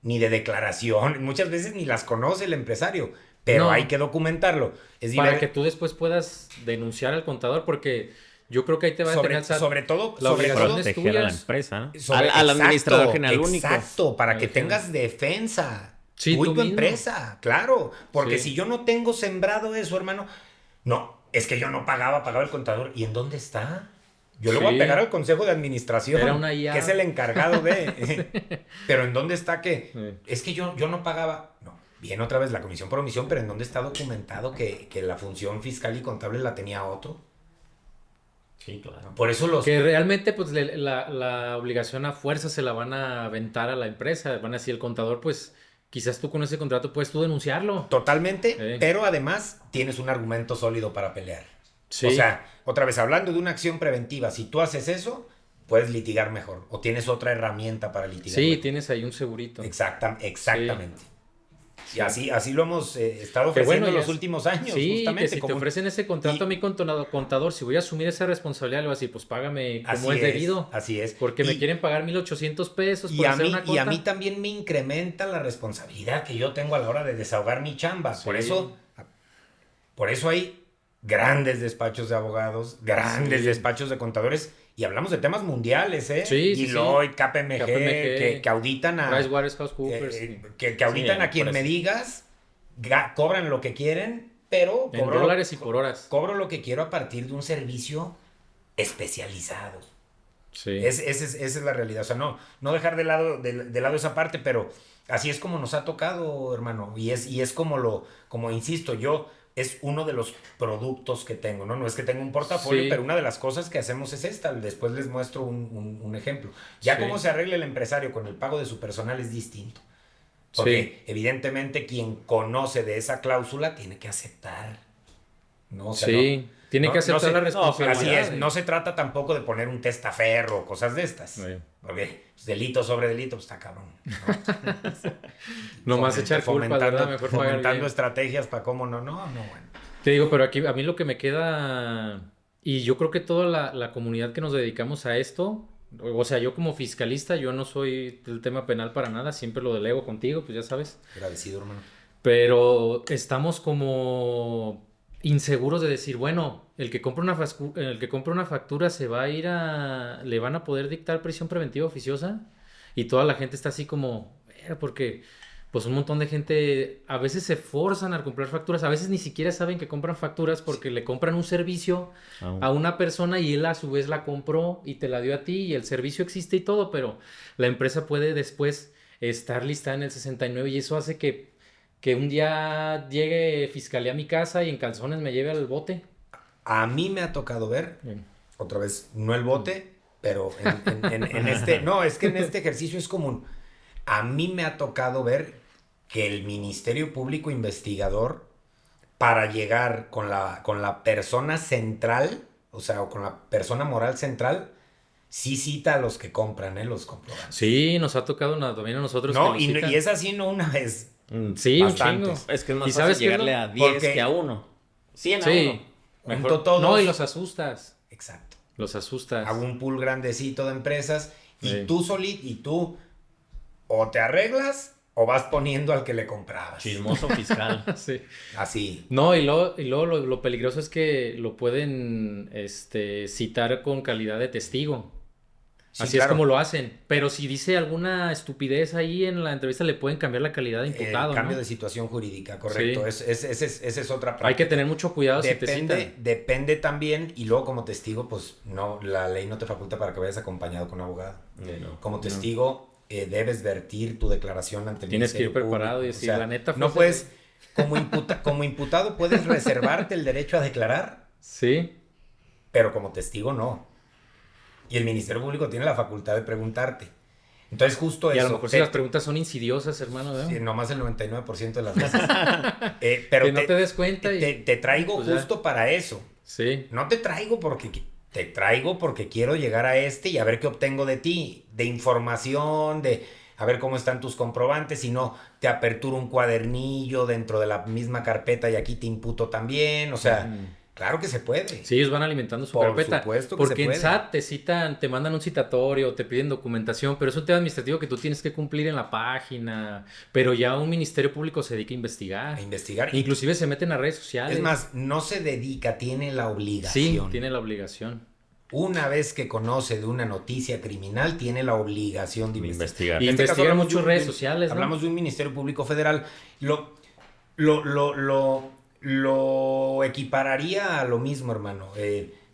ni de declaración, muchas veces ni las conoce el empresario, pero hay que documentarlo. Para que tú después puedas denunciar al contador, porque yo creo que ahí te va a tener sobre todo proteger a la empresa, ¿no? Al administrador general único. Exacto, para que tengas defensa. Sí, tú y tu empresa, claro. Porque si yo no tengo sembrado eso, hermano, no, es que yo no pagaba el contador. ¿Y en dónde está? Yo le voy a pegar al consejo de administración, que es el encargado de... Pero ¿en dónde está que...? Sí. Es que yo no pagaba... No, viene otra vez la comisión por omisión, pero ¿en dónde está documentado que la función fiscal y contable la tenía otro? Sí, claro. Por eso Que realmente pues la obligación a fuerza se la van a aventar a la empresa. Van a decir, el contador, pues... Quizás tú con ese contrato puedes tú denunciarlo. Totalmente, pero además tienes un argumento sólido para pelear. Sí. O sea, otra vez, hablando de una acción preventiva, si tú haces eso, puedes litigar mejor. O tienes otra herramienta para litigar mejor. Tienes ahí un segurito. Exactamente. Sí. Y así lo hemos estado ofreciendo en los últimos años. Sí, justamente, que si te ofrecen ese contrato a mi contador, si voy a asumir esa responsabilidad, le voy a decir, pues págame como es debido. Así es. Porque me quieren pagar 1,800 pesos por hacer una cuota. Y a mí también me incrementa la responsabilidad que yo tengo a la hora de desahogar mi chamba. Sí. Por eso hay grandes despachos de abogados, grandes despachos de contadores, y hablamos de temas mundiales, ¿eh? Deloitte, KPMG, que auditan a... PricewaterhouseCoopers. Que auditan a quien me digas, cobran lo que quieren, pero... En dólares y por horas. Cobro lo que quiero a partir de un servicio especializado. Sí. Esa es la realidad. O sea, no dejar de lado esa parte, pero así es como nos ha tocado, hermano. Y es como insisto, es uno de los productos que tengo, ¿no? No es que tenga un portafolio, pero una de las cosas que hacemos es esta. Después les muestro un ejemplo. Ya cómo se arregla el empresario con el pago de su personal es distinto. Porque evidentemente quien conoce de esa cláusula tiene que aceptar, ¿no? O sea, tiene que aceptar la responsabilidad. Así es, no se trata tampoco de poner un testaferro o cosas de estas. Porque delito sobre delito, pues está cabrón, ¿no? Nomás echar culpa, ¿verdad? Mejor fomentando estrategias para cómo no, bueno. Te digo, pero aquí a mí lo que me queda, y yo creo que toda la comunidad que nos dedicamos a esto, o sea, yo como fiscalista, yo no soy del tema penal para nada, siempre lo delego contigo, pues ya sabes. Agradecido, hermano. Pero estamos como inseguros de decir, bueno, el que compra una factura se va a ir le van a poder dictar prisión preventiva oficiosa, y toda la gente está así como, porque pues un montón de gente a veces se forzan a comprar facturas, a veces ni siquiera saben que compran facturas porque le compran un servicio a una persona y él a su vez la compró y te la dio a ti y el servicio existe y todo, pero la empresa puede después estar listada en el 69 y eso hace que un día llegue fiscalía a mi casa y en calzones me lleve al bote. A mí me ha tocado ver, otra vez, no el bote, pero en este... No, es que en este ejercicio es común. A mí me ha tocado ver que el Ministerio Público Investigador, para llegar con la persona central, o sea, o con la persona moral central, sí cita a los que compran, los comprobantes. Sí, nos ha tocado también a nosotros. No, que nos citan. y es así no una vez. Sí, bastantes. un chingo. Es que es más ¿Y fácil sabes qué es llegarle lo- a 10 Porque- que a 1. 100 a Sí. 1. Junto todos. No, y los asustas. Exacto. Los asustas. Hago un pool grandecito de empresas y Sí. tú o te arreglas o vas poniendo al que le comprabas. Chismoso fiscal. Sí. Así. No, y luego lo peligroso es que lo pueden citar con calidad de testigo. Sí, Así claro. es como lo hacen. Pero si dice alguna estupidez ahí en la entrevista, le pueden cambiar la calidad de imputado, Cambio ¿no? de situación jurídica, correcto. Sí. Esa es otra práctica. Hay que tener mucho cuidado si te citan. Depende también, y luego como testigo, pues no, la ley no te faculta para que vayas acompañado con un abogado. No. Como testigo, debes vertir tu declaración ante el Tienes que ir Ministerio preparado Público. y decir, la neta fue no ese- puedes, como imputado puedes reservarte el derecho a declarar, Sí. pero como testigo no. Y el Ministerio Público tiene la facultad de preguntarte. Entonces justo Y a eso. lo mejor si las preguntas son insidiosas, hermano, ¿no? Sí, nomás el 99% de las veces. Pero que no te des cuenta y... te traigo pues ya. justo para eso. Sí. No te traigo porque quiero llegar a y a ver qué obtengo de ti, de información, de a ver cómo están tus comprobantes, si no te aperturo un cuadernillo dentro de la misma carpeta y aquí te imputo también, o sea, claro que se puede. Sí, ellos van alimentando su Por carpeta. supuesto que porque se en puede. SAT te citan, te mandan un citatorio, te piden documentación, pero es un tema administrativo que tú tienes que cumplir en la página. Pero ya un ministerio público se dedica a investigar. A investigar. Inclusive se meten a redes sociales. Es más, no se dedica, tiene la sí, obligación. tiene la obligación. Una vez que conoce de una noticia criminal, tiene la obligación de investigar. Investigar. Y En este caso investigan hablamos mucho de un- redes de- sociales, ¿no? Hablamos de un Ministerio Público Federal. Lo equipararía a lo mismo, hermano.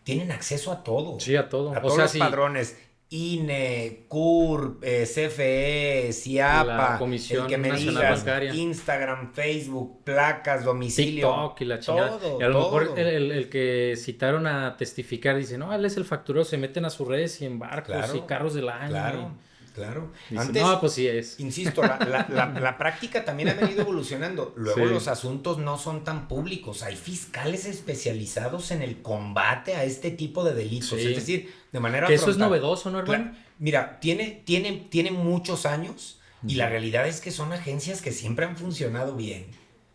Tienen acceso a todo. Sí, a todo. A O todos sea, los sí, padrones. INE, CURP, CFE, CIAPA, La Comisión el que me Nacional digas, Bancaria. Instagram, Facebook, placas, domicilio. TikTok y la chingada. Todo, y a lo mejor todo. el que citaron a testificar dice, no, él es el facturero, se meten a sus redes y en barcos Claro, y carros del año. Claro, claro. Y dice, Antes, no, pues sí es. insisto, la práctica también ha venido evolucionando. Luego Sí. los asuntos no son tan públicos. Hay fiscales especializados en el combate a este tipo de delitos. Sí. Es decir, de manera Que eso es frontal. novedoso, ¿no, hermano? Mira, tiene muchos años y la realidad es que son agencias que siempre han funcionado bien.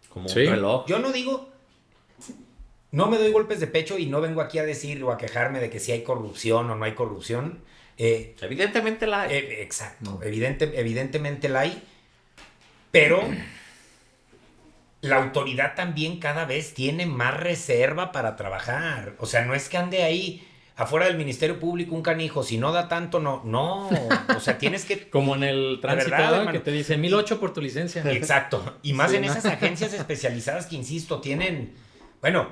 Como Sí. un reloj. Yo no digo, no me doy golpes de pecho y no vengo aquí a decir o a quejarme de que si hay corrupción o no hay corrupción. Evidentemente la hay. Exacto, evidentemente la hay, pero la autoridad también cada vez tiene más reserva para trabajar. O sea, no es que ande ahí afuera del Ministerio Público un canijo, si no da tanto, no, o sea, tienes que... Como en el tránsito, verdad, ¿verdad? hermano. Que te dicen 1008 por tu licencia. Exacto, y más Sí, en ¿no? esas agencias especializadas que, insisto, tienen... Bueno,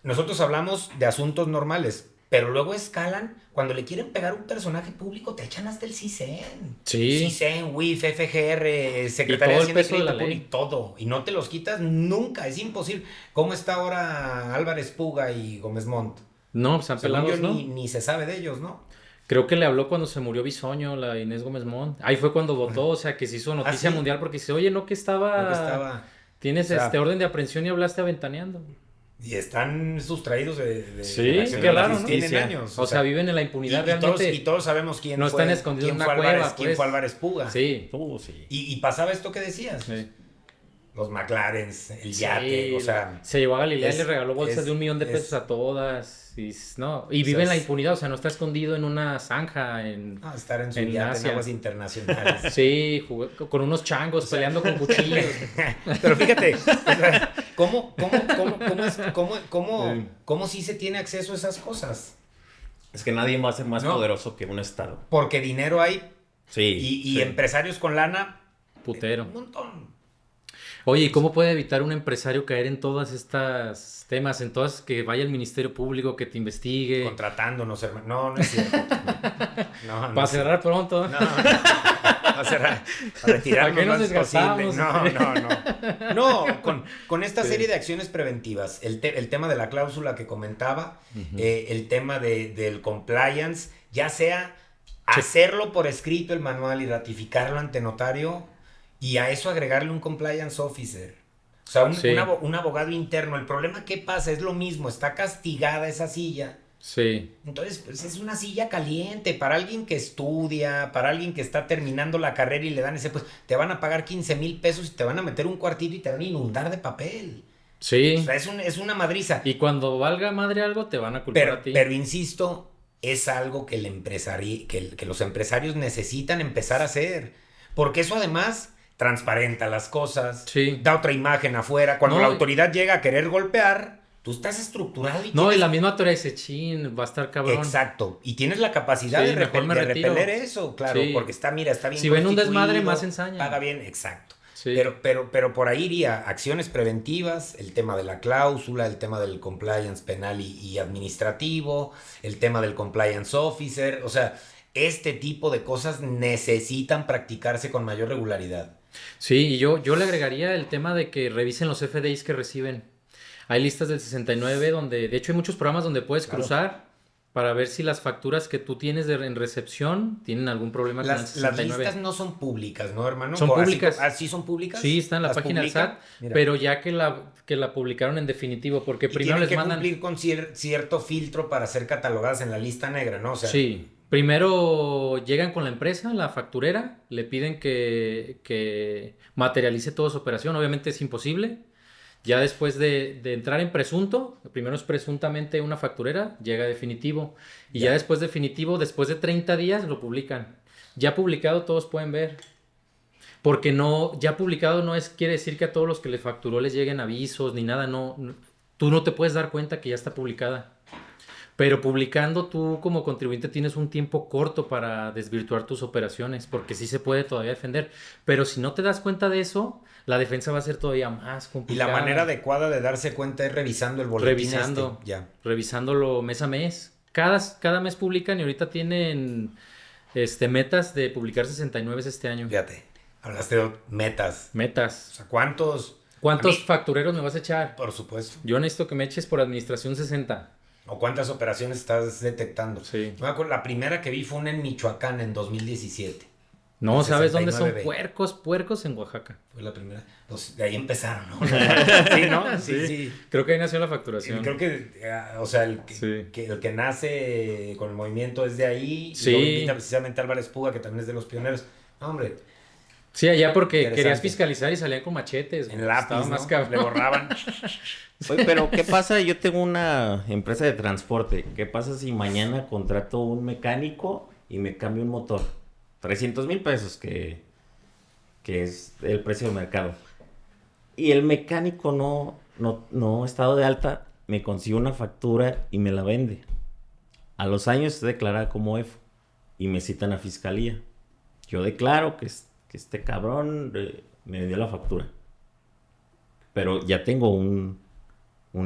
nosotros hablamos de asuntos normales, pero luego escalan, cuando le quieren pegar a un personaje público, te echan hasta el CISEN. Sí. CISEN, WIF, FGR, Secretaría Y todo de el Hacienda y peso de la Crédito ley. Público, todo. Y no te los quitas nunca, es imposible. ¿Cómo está ahora Álvarez Puga y Gómez Montt? No, pues han Según pelados, yo, ¿no? ni se sabe de ellos, ¿no? Creo que le habló cuando se murió Bisoño, la Inés Gómez Montt. Ahí fue cuando votó, o sea, que se hizo noticia ¿sí? mundial porque dice, oye, no que estaba... Lo que estaba... Tienes o sea, orden de aprehensión y hablaste aventaneando. Y están sustraídos de Sí, la acción qué de la raro, ¿no? Tienen Sí, sí. años. O sea, viven en la impunidad realmente. Y todos sabemos quién no fue, están escondidos quién en fue una Álvarez, cueva, quién pues. fue Álvarez Puga. Sí. Sí. Y pasaba esto que decías. Sí. Los McLarens, el Sí, yate, o sea... se llevó a Galilea y le es- regaló bolsas es- de $1 millón es- a todas. Y, no, y O vive sea, en la es- impunidad, o sea, no está escondido en una zanja. estar en su en yate en Asia. aguas internacionales. Sí, jugó con unos changos peleando con cuchillos. Pero fíjate, o sea, ¿cómo sí se tiene acceso a esas cosas? Es que nadie va a ser más No. poderoso que un Estado. Porque dinero hay Sí. y sí. empresarios con lana, Putero. un montón. Oye, ¿y cómo puede evitar un empresario caer en todas estas temas? En todas, que vaya al Ministerio Público, que te investigue. Contratándonos, hermano. No es cierto. No, Para cerrar pronto. No, a cerrar, a retirarnos ¿Para qué nos lo antes posible. desgastamos? No, con esta Sí. serie de acciones preventivas, el tema de la cláusula que comentaba, el tema del compliance, ya sea hacerlo por escrito el manual y ratificarlo ante notario, y a eso agregarle un compliance officer. O sea, Sí. un abogado interno. El problema, ¿qué pasa? Es lo mismo, está castigada esa silla Sí. Entonces, pues es una silla caliente para alguien que estudia, para alguien que está terminando la carrera y le dan ese, pues te van a pagar 15,000 pesos y te van a meter un cuartito y te van a inundar de papel. Sí. O sea, es una madriza. Y cuando valga madre algo, te van a culpar a ti. Pero insisto, es algo que, que los empresarios necesitan empezar a hacer. Porque eso además transparenta las cosas, Sí. da otra imagen afuera. Cuando No, la autoridad llega a querer golpear, tú estás estructurado y No, y tienes... la misma autoridad dice, chin, va a estar cabrón. Exacto. Y tienes la capacidad Sí, de, mejor me retiro. repeler eso, claro. Sí. Porque está bien Si ven un desmadre, constituido, más ensaña. paga bien, exacto. Sí. Pero por ahí iría acciones preventivas, el tema de la cláusula, el tema del compliance penal y administrativo, el tema del compliance officer, o sea, este tipo de cosas necesitan practicarse con mayor regularidad. Sí, y yo le agregaría el tema de que revisen los FDIs que reciben. Hay listas del 69 donde, de hecho hay muchos programas donde puedes Claro. cruzar para ver si las facturas que tú tienes en recepción tienen algún problema con el Las 69. listas no son públicas, ¿no, hermano? Son públicas. ¿Así son públicas? Sí, está en la ¿Las página del publican? SAT, Mira. pero ya que la publicaron en definitivo, porque Y primero tienen les que mandan... cumplir con cierto filtro para ser catalogadas en la lista negra, ¿no? O sea, Sí, primero llegan con la empresa, la facturera, le piden que materialice toda su operación, obviamente es imposible. Ya después de entrar en presunto, primero es presuntamente una facturera, llega definitivo. Y ya después definitivo, después de 30 días lo publican. Ya publicado todos pueden ver. Porque no, ya publicado no quiere decir que a todos los que les facturó les lleguen avisos ni nada, tú no te puedes dar cuenta que ya está publicada. Pero publicando tú como contribuyente tienes un tiempo corto para desvirtuar tus operaciones, porque sí se puede todavía defender. Pero si no te das cuenta de eso, la defensa va a ser todavía más y complicada. la manera adecuada de darse cuenta es revisando el boletín ya. Revisándolo mes a mes. Cada mes publican y ahorita tienen metas de publicar 69 este año. Fíjate, hablaste de metas. Metas. O sea, ¿cuántos ¿Cuántos a mí? factureros me vas a echar? Por supuesto. Yo necesito que me eches por administración 60. ¿O cuántas operaciones estás detectando? Sí. Me acuerdo, la primera que vi fue una en Michoacán en 2017. No, ¿sabes dónde son 69B. puercos? En Oaxaca. Fue la primera. Pues de ahí empezaron, ¿no? Sí, ¿no? Sí. Creo que ahí nació la facturación. Creo que, o sea, el Sí. el que nace con el movimiento es de ahí. Sí. Y luego invita precisamente a Álvarez Puga, que también es de los pioneros. No, hombre, Sí, allá porque Interesante. querías fiscalizar y salían con machetes. en lápiz, Estaba ¿no? más cabrón. Le borraban. Oye, pero ¿qué pasa? Yo tengo una empresa de transporte. ¿Qué pasa si mañana contrato un mecánico y me cambio un motor? 300,000 pesos, que es el precio del mercado. Y el mecánico no ha estado de alta, me consigue una factura y me la vende. A los años es declarada como EFO y me citan a fiscalía. Yo declaro que este cabrón me vendió la factura. Pero ya tengo un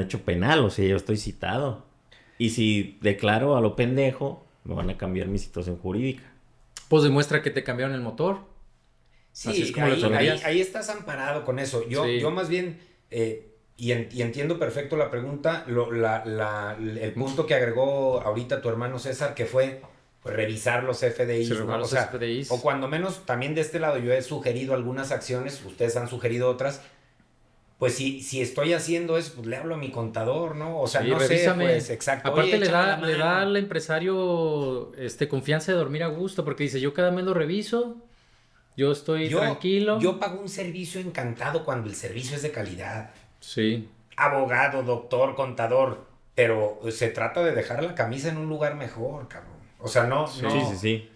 hecho penal, o sea, yo estoy citado. Y si declaro a lo pendejo, me van a cambiar mi situación jurídica. Pues demuestra que te cambiaron el motor. Así Sí, es como lo ahí, tomarías. ahí estás amparado con eso. Yo Sí. más bien, y entiendo perfecto la pregunta, el punto que agregó ahorita tu hermano César, que fue pues, revisar los FDIs. Sí, ¿no? revisar los FDIs. O cuando menos, también de este lado yo he sugerido algunas acciones, ustedes han sugerido otras. Pues si estoy haciendo eso, pues le hablo a mi contador, ¿no? O sea, Sí, no revísame. sé, pues, exacto. Aparte Oye, le échame da la al mano. empresario confianza de dormir a gusto, porque dice, yo cada mes lo reviso, yo estoy tranquilo. Yo pago un servicio encantado cuando el servicio es de calidad. Sí, Abogado, doctor, contador, pero se trata de dejar la camisa en un lugar mejor, cabrón. O sea, no. Sí, Sí.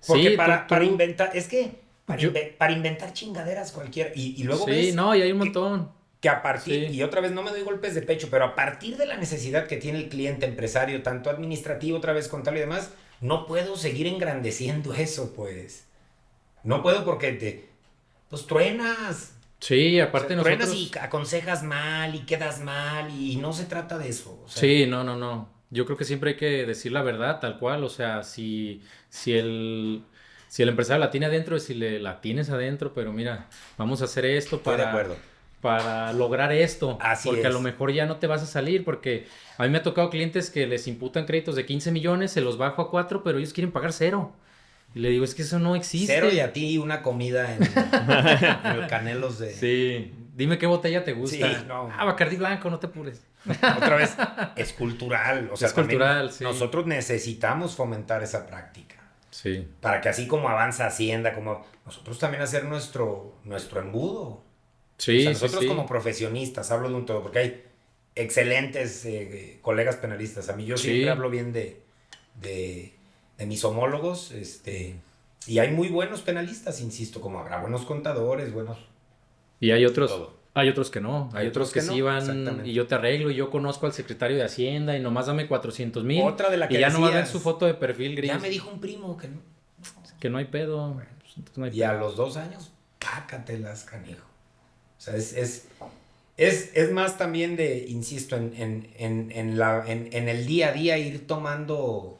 Porque Sí, para inventar, es que Yo- para inventar chingaderas cualquiera, y luego sí, ves no, y hay un montón. que a partir, Sí. y otra vez no me doy golpes de pecho, pero a partir de la necesidad que tiene el cliente empresario, tanto administrativo, otra vez contable y demás, no puedo seguir engrandeciendo eso, pues. No puedo porque pues truenas. Sí, O aparte sea, truenas nosotros... y aconsejas mal y quedas mal y no se trata de eso. O sea, Sí, no. Yo creo que siempre hay que decir la verdad, tal cual. O sea, si el empresario la tiene adentro, si la tienes adentro, pero mira, vamos a hacer esto estoy de acuerdo. para lograr esto. Así porque a es. lo mejor ya no te vas a salir, porque a mí me ha tocado clientes que les imputan créditos de 15 millones, se los bajo a 4, pero ellos quieren pagar 0. Y le digo, es que eso no existe. 0 y a ti una comida en el Canelos de... Sí, dime qué botella te gusta. Sí, no. Ah, Bacardí blanco, no te apures. Otra vez, es cultural. O sea, Es cultural, sí. nosotros necesitamos fomentar esa práctica. Sí. Para que así como avanza Hacienda, como nosotros también hacer nuestro embudo. Sí, O sea, nosotros sí, sí. como profesionistas, hablo de un todo, porque hay excelentes colegas penalistas. A mí yo Sí. siempre hablo bien de mis homólogos, y hay muy buenos penalistas, insisto, como habrá buenos contadores, buenos... Y hay otros, Todo. hay otros que no. Hay otros que no, sí van exactamente. y yo te arreglo y yo conozco al secretario de Hacienda y nomás dame 400,000. Otra de la que y ya nomás ven decías. su foto de perfil gris. Ya me dijo un primo que no. Que no hay pedo. Pues, entonces no hay Y a pedo. los 2 años, pácatelas, canijo. O sea, es más también de, insisto, en el día a día ir tomando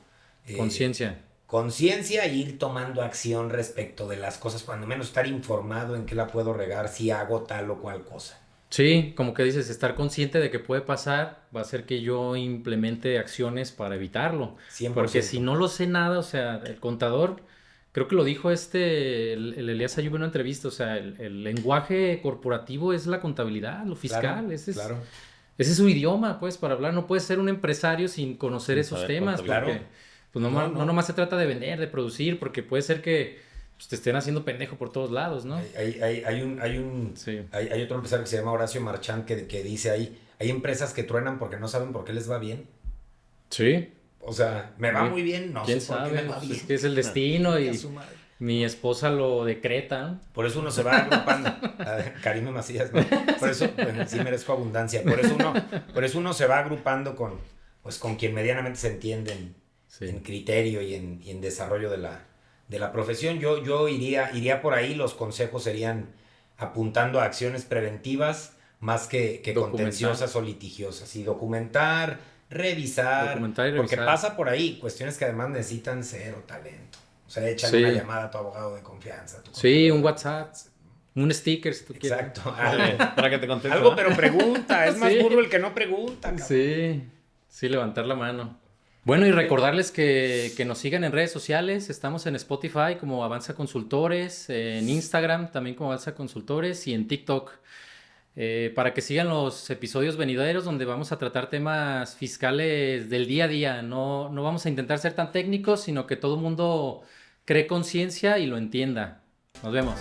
Conciencia. conciencia e ir tomando acción respecto de las cosas, cuando menos estar informado en qué la puedo regar si hago tal o cual cosa. Sí, como que dices, estar consciente de que puede pasar va a hacer que yo implemente acciones para evitarlo. 100%. Porque si no lo sé nada, o sea, el contador, creo que lo dijo el Elías Ayub en una entrevista, o sea, el lenguaje corporativo es la contabilidad, lo fiscal, Claro, ese es, claro. ese es su idioma, pues, para hablar. No puedes ser un empresario sin conocer Sin esos saber temas, contabilidad. porque Claro. pues no, No, no no. nomás se trata de vender, de producir, porque puede ser que pues, te estén haciendo pendejo por todos lados, ¿no? Sí. Hay otro empresario que se llama Horacio Marchán que dice ahí, hay empresas que truenan porque no saben por qué les va bien. Sí. O sea, me va Sí. muy bien, no ¿Quién sé por qué sabe? me va Pues bien. es que es el destino Chingue a y su madre. mi esposa lo decreta, ¿no? Por eso uno se va agrupando. Karime Macías, ¿no? Por eso, sí merezco abundancia. Por eso uno se va agrupando con quien medianamente se entiende Sí. en criterio y en desarrollo de la profesión. Yo iría por ahí, los consejos serían apuntando a acciones preventivas más que Documentar. contenciosas o litigiosas. Y documentar, revisar, Documentar y porque revisar. pasa por ahí cuestiones que además necesitan cero talento. O sea, échale Sí. una llamada a tu abogado de confianza. a tu Sí, contador. un WhatsApp, un sticker si tú quieres. Exacto. Algo, Para que te conteste. algo, ¿no? pero pregunta. Es más Sí. burro el que no pregunta. Cabrón. Sí, levantar la mano. Bueno, y recordarles que nos sigan en redes sociales. Estamos en Spotify como Avanza Consultores, en Instagram también como Avanza Consultores y en TikTok. Para que sigan los episodios venideros donde vamos a tratar temas fiscales del día a día. No vamos a intentar ser tan técnicos, sino que todo el mundo cree conciencia y lo entienda. Nos vemos.